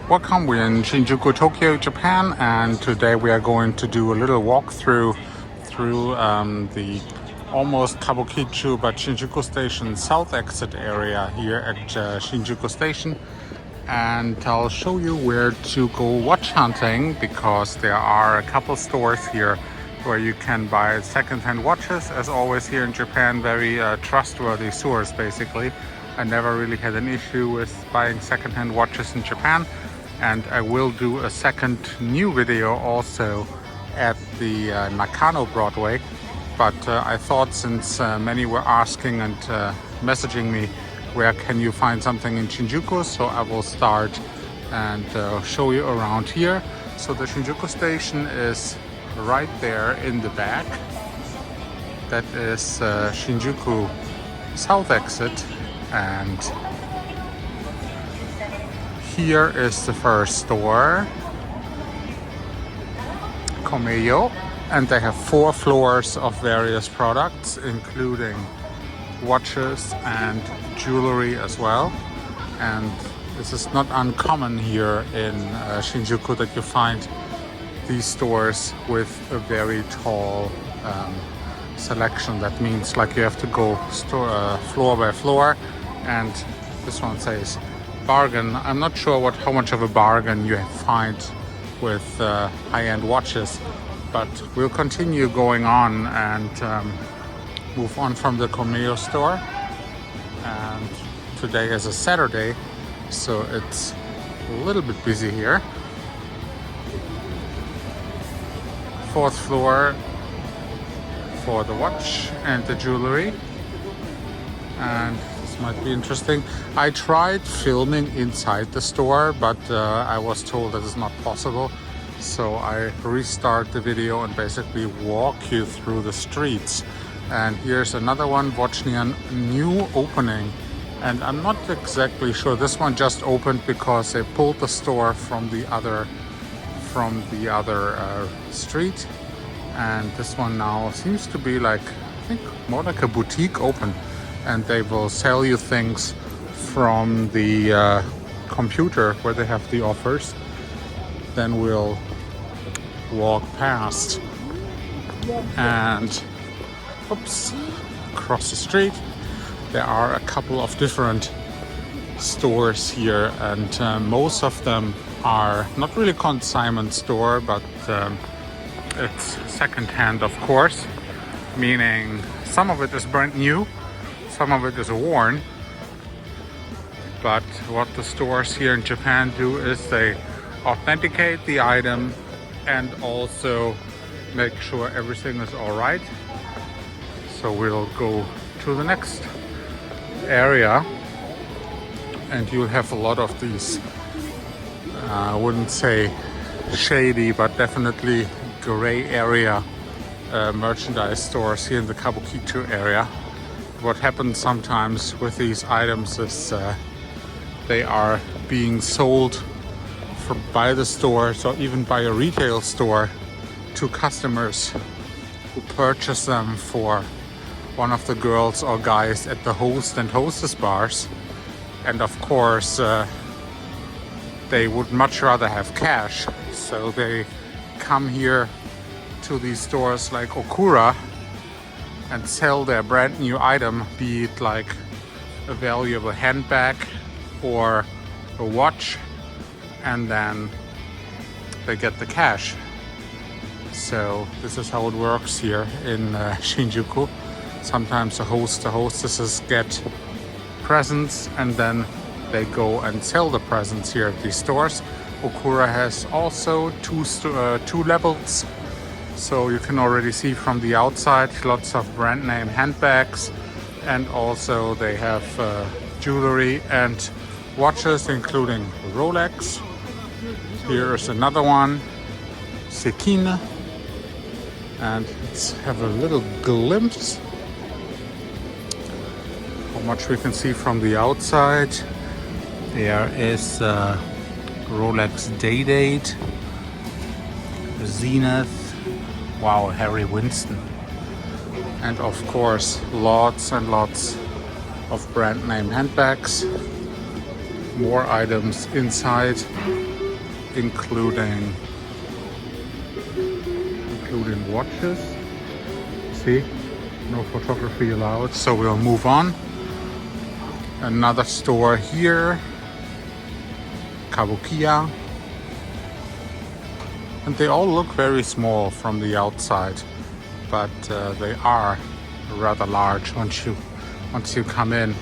Welcome, we're in Shinjuku, Tokyo, Japan, and today we are going to do a little walkthrough through the almost Kabukicho but Shinjuku Station south exit area here at Shinjuku Station. And I'll show you where to go watch hunting, because there are a couple stores here where you can buy second-hand watches. As always here in Japan, very trustworthy source basically. I never really had an issue with buying second-hand watches in Japan. And I will do a second new video also at the Nakano Broadway. But I thought, since many were asking and messaging me, where can you find something in Shinjuku, so I will start and show you around here. So the Shinjuku station is right there in the back. That is Shinjuku south exit, and here is the first store, Komeyo, and they have 4 floors of various products, including watches and jewelry as well. And this is not uncommon here in Shinjuku, that you find these stores with a very tall selection. That means like you have to go floor by floor, and this one says bargain. I'm not sure how much of a bargain you find with high-end watches, but we'll continue going on and move on from the Komeyo store. And today is a Saturday, so it's a little bit busy here. 4th floor for the watch and the jewelry, and might be interesting. I tried filming inside the store, but I was told that is not possible. So I restart the video and basically walk you through the streets. And here's another one, Vochnian, new opening. And I'm not exactly sure. This one just opened because they pulled the store from the other street. And this one now seems to be like, I think, more like a boutique open. And they will sell you things from the computer where they have the offers. Then we'll walk past and across the street there are a couple of different stores here, and most of them are not really consignment store, but it's second-hand, of course, meaning some of it is brand new, some of it is worn. But what the stores here in Japan do is they authenticate the item and also make sure everything is all right. So we'll go to the next area, and you'll have a lot of these, I wouldn't say shady, but definitely gray area merchandise stores here in the Kabukicho area. What happens sometimes with these items is they are being sold by the stores or even by a retail store to customers who purchase them for one of the girls or guys at the host and hostess bars. And of course they would much rather have cash, so they come here to these stores like Okura and sell their brand new item, be it like a valuable handbag or a watch, and then they get the cash. So this is how it works here in Shinjuku. Sometimes the hostesses get presents and then they go and sell the presents here at these stores. Okura has also two levels. So you can already see from the outside lots of brand name handbags, and also they have jewelry and watches, including Rolex. Here is another one, Sekine, and let's have a little glimpse how much we can see from the outside. There is Rolex Day-Date, Zenith, wow, Harry Winston, and of course lots and lots of brand name handbags. More items inside including watches. See, no photography allowed, so we'll move on. Another store here, Kabukicho. And they all look very small from the outside, but they are rather large once you come in.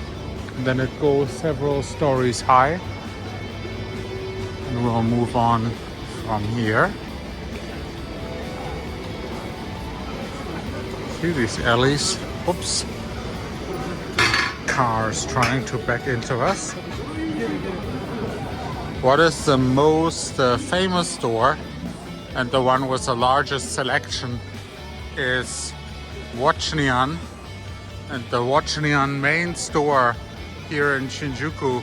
And then it goes several stories high. And we'll move on from here. See these alleys? Oops. Cars trying to back into us. What is the most famous store and the one with the largest selection is Watchnian. And the Watchnian main store here in Shinjuku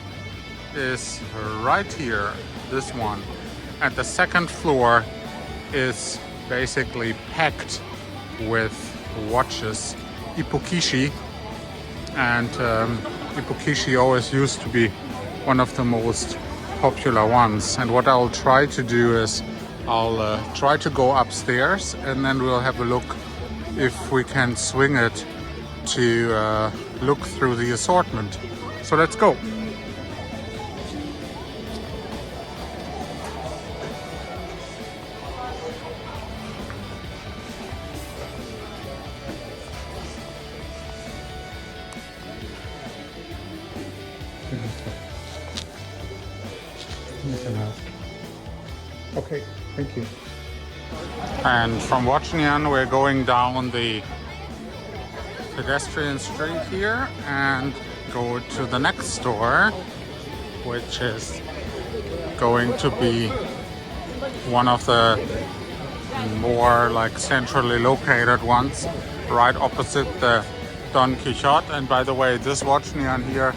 is right here, this one. And the second floor is basically packed with watches, Ippukishi. And Kabukicho always used to be one of the most popular ones. And what I'll try to do is I'll try to go upstairs and then we'll have a look if we can swing it to look through the assortment. So let's go. Okay, thank you. And from Watchnian we're going down the pedestrian street here and go to the next store, which is going to be one of the more like centrally located ones, right opposite the Don Quixote. And by the way, this Watchnian here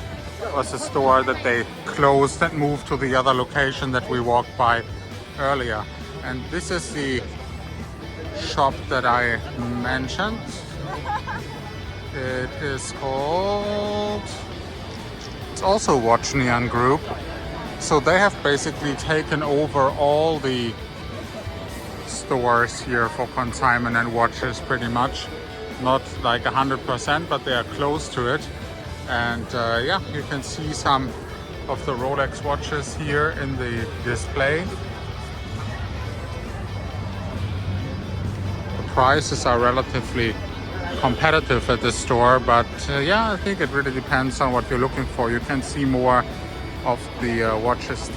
was a store that they closed and moved to the other location that we walked by earlier. And this is the shop that I mentioned. It is called, it's also Watchnian Group. So they have basically taken over all the stores here for consignment and watches pretty much. Not like 100%, but they are close to it. And yeah, you can see some of the Rolex watches here in the display. The prices are relatively competitive at this store, but yeah, I think it really depends on what you're looking for. You can see more of the watches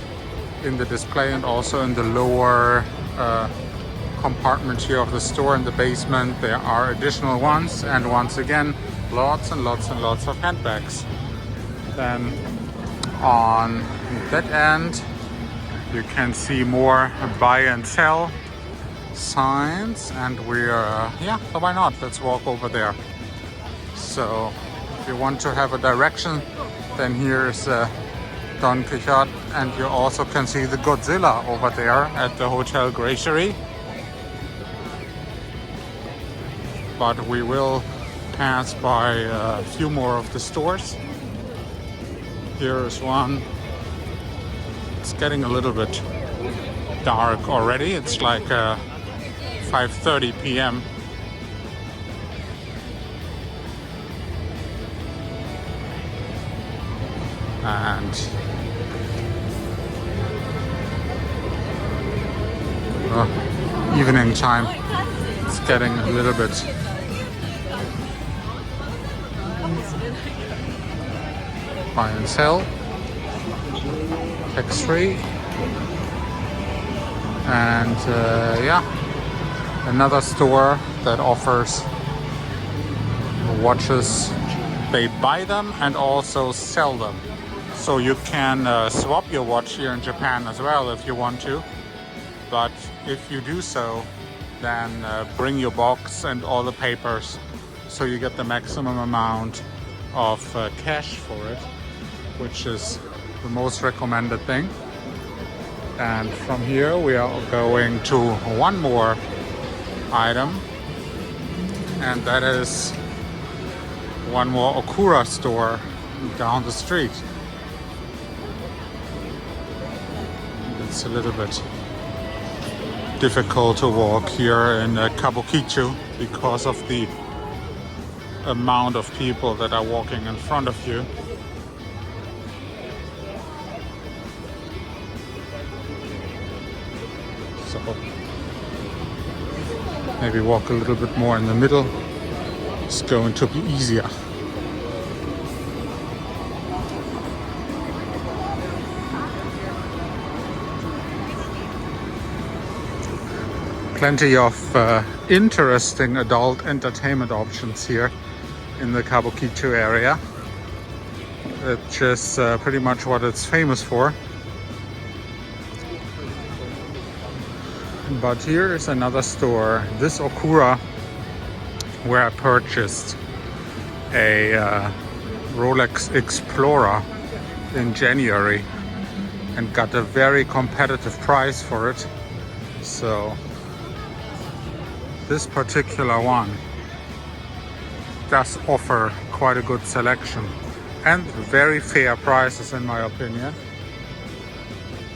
in the display and also in the lower compartment here of the store in the basement. There are additional ones, and once again, lots and lots and lots of handbags. Then on that end, you can see more buy and sell signs, and we're yeah, so why not, let's walk over there. So if you want to have a direction, then here's Don Quixote, and you also can see the Godzilla over there at the Hotel Glacieri. But we will pass by a few more of the stores. Here is one. It's getting a little bit dark already. It's like 5:30 p.m. And evening time. It's getting a little bit buy and sell, tax-free, and yeah, another store that offers watches. They buy them and also sell them, so you can swap your watch here in Japan as well if you want to. But if you do so, then bring your box and all the papers, so you get the maximum amount of cash for it, which is the most recommended thing. And from here we are going to one more item, and that is one more Okura store down the street. It's a little bit difficult to walk here in Kabukicho because of the amount of people that are walking in front of you. So maybe walk a little bit more in the middle. It's going to be easier. Plenty of interesting adult entertainment options here in the Kabukicho area, which is pretty much what it's famous for. But here is another store, this Okura, where I purchased a Rolex Explorer in January and got a very competitive price for it. So this particular one does offer quite a good selection and very fair prices in my opinion.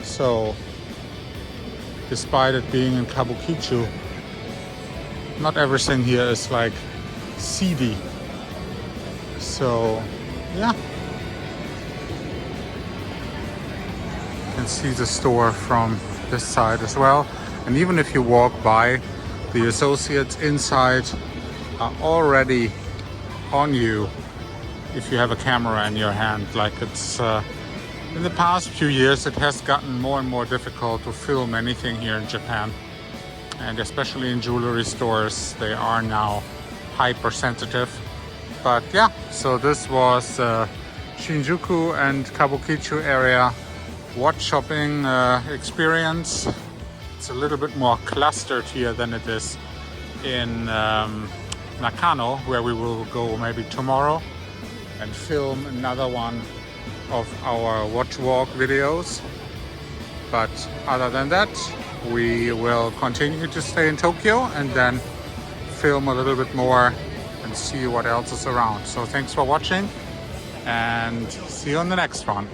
So despite it being in Kabukicho, not everything here is like seedy. So yeah, you can see the store from this side as well. And even if you walk by, the associates inside are already on you if you have a camera in your hand. Like it's in the past few years, it has gotten more and more difficult to film anything here in Japan, and especially in jewelry stores, they are now hypersensitive. But yeah, so this was Shinjuku and Kabukicho area watch shopping experience. It's a little bit more clustered here than it is in Nakano, where we will go maybe tomorrow and film another one of our watch walk videos. But other than that, we will continue to stay in Tokyo and then film a little bit more and see what else is around. So thanks for watching and see you on the next one.